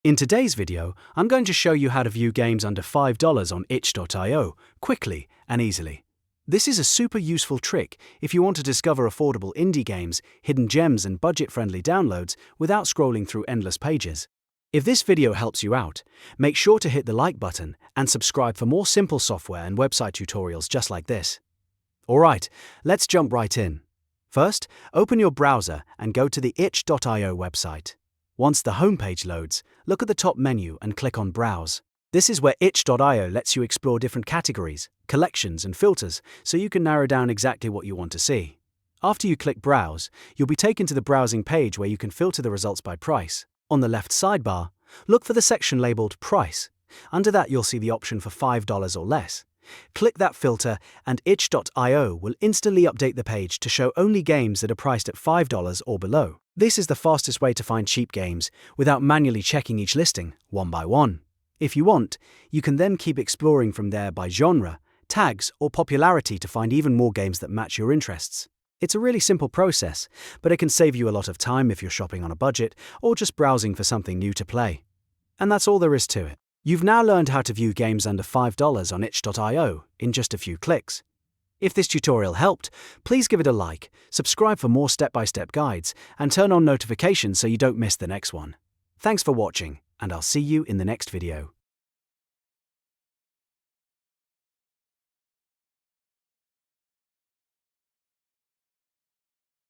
In today's video, I'm going to show you how to view games under $5 on itch.io quickly and easily. This is a super useful trick if you want to discover affordable indie games, hidden gems and budget-friendly downloads without scrolling through endless pages. If this video helps you out, make sure to hit the like button and subscribe for more simple software and website tutorials just like this. Alright, let's jump right in. First, open your browser and go to the itch.io website. Once the homepage loads, look at the top menu and click on Browse. This is where itch.io lets you explore different categories, collections, and filters so you can narrow down exactly what you want to see. After you click Browse, you'll be taken to the browsing page where you can filter the results by price. On the left sidebar, look for the section labeled Price. Under that, you'll see the option for $5 or less. Click that filter and itch.io will instantly update the page to show only games that are priced at $5 or below. This is the fastest way to find cheap games without manually checking each listing one by one. If you want, you can then keep exploring from there by genre, tags, or popularity to find even more games that match your interests. It's a really simple process, but it can save you a lot of time if you're shopping on a budget or just browsing for something new to play. And that's all there is to it. You've now learned how to view games under $5 on itch.io in just a few clicks. If this tutorial helped, please give it a like, subscribe for more step-by-step guides, and turn on notifications so you don't miss the next one. Thanks for watching, and I'll see you in the next video.